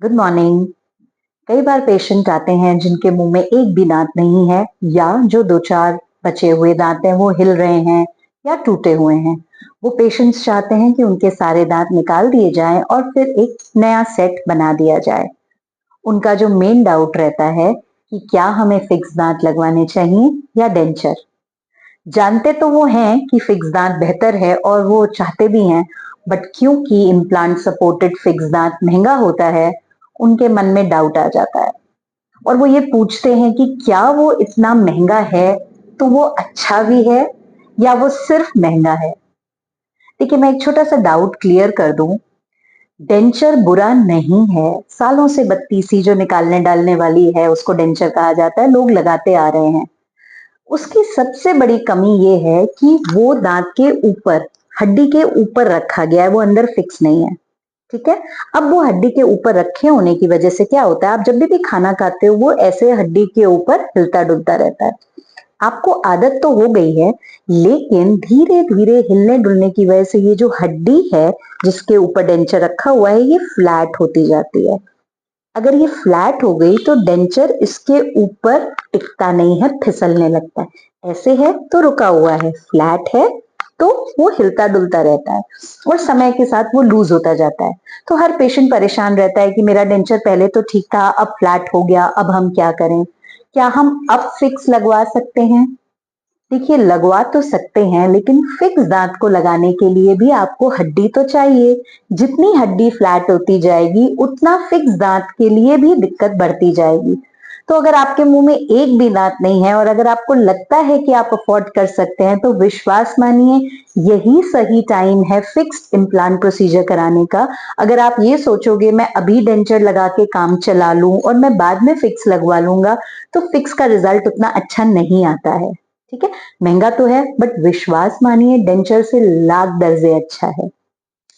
Good morning. कई बार patient आते हैं जिनके मुंह में एक भी दांत नहीं है या जो दो चार बचे हुए दांत हैं वो हिल रहे हैं या टूटे हुए हैं। वो पेशेंट्स चाहते हैं कि उनके सारे दांत निकाल दिए जाएं और फिर एक नया सेट बना दिया जाए। उनका जो मेन डाउट रहता है कि क्या हमें फिक्स दांत लगवाने चाहिए या डेंचर। जानते तो वो हैं कि फिक्स दांत बेहतर है और वो चाहते भी हैं, बट क्योंकि इम्प्लांट सपोर्टेड फिक्स दांत महंगा होता है, उनके मन में डाउट आ जाता है और वो ये पूछते हैं कि क्या वो इतना महंगा है तो वो अच्छा भी है या वो सिर्फ महंगा है। देखिए, मैं एक छोटा सा डाउट क्लियर कर दूं। डेंचर बुरा नहीं है। सालों से बत्तीसी जो निकालने डालने वाली है उसको डेंचर कहा जाता है, लोग लगाते आ रहे हैं। उसकी सबसे बड़ी कमी ये है कि वो दांत के ऊपर, हड्डी के ऊपर रखा गया है, वो अंदर फिक्स नहीं है। ठीक है। अब वो हड्डी के ऊपर रखे होने की वजह से क्या होता है, आप जब भी खाना खाते हो वो ऐसे हड्डी के ऊपर हिलता डुलता रहता है। आपको आदत तो हो गई है, लेकिन धीरे धीरे हिलने डुलने की वजह से ये जो हड्डी है जिसके ऊपर डेंचर रखा हुआ है ये फ्लैट होती जाती है। अगर ये फ्लैट हो गई तो डेंचर इसके ऊपर टिकता नहीं है, फिसलने लगता है। ऐसे है तो रुका हुआ है, फ्लैट है तो वो हिलता डुलता रहता है और समय के साथ वो लूज होता जाता है। तो हर पेशेंट परेशान रहता है कि मेरा डेंचर पहले तो ठीक था, अब फ्लैट हो गया, अब हम क्या करें। क्या हम अब फिक्स लगवा सकते हैं? देखिए, लगवा तो सकते हैं, लेकिन फिक्स दांत को लगाने के लिए भी आपको हड्डी तो चाहिए। जितनी हड्डी फ्लैट होती जाएगी उतना फिक्स दांत के लिए भी दिक्कत बढ़ती जाएगी। तो अगर आपके मुंह में एक भी दांत नहीं है और अगर आपको लगता है कि आप अफोर्ड कर सकते हैं तो विश्वास मानिए, यही सही टाइम है फिक्स्ड इम्प्लांट प्रोसीजर कराने का। अगर आप ये सोचोगे मैं अभी डेंचर लगा के काम चला लूं और मैं बाद में फिक्स लगवा लूंगा, तो फिक्स का रिजल्ट उतना अच्छा नहीं आता है। ठीक है। महंगा तो है, बट विश्वास मानिए डेंचर से लाख दर्जे अच्छा है।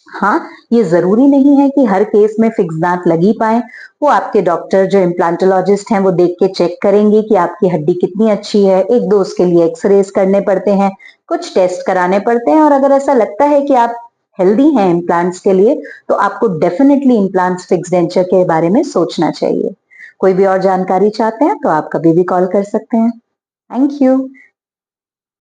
हाँ, ये जरूरी नहीं है कि हर केस में फिक्स दांत लग ही पाए। वो आपके डॉक्टर जो इम्प्लांटोलॉजिस्ट हैं वो देख के चेक करेंगे कि आपकी हड्डी कितनी अच्छी है। एक दो उसके लिए एक्सरेज करने पड़ते हैं, कुछ टेस्ट कराने पड़ते हैं, और अगर ऐसा लगता है कि आप हेल्दी हैं इम्प्लांट्स के लिए, तो आपको डेफिनेटली इम्प्लांट्स फिक्स डेंचर के बारे में सोचना चाहिए। कोई भी और जानकारी चाहते हैं तो आप कभी भी कॉल कर सकते हैं। Thank you.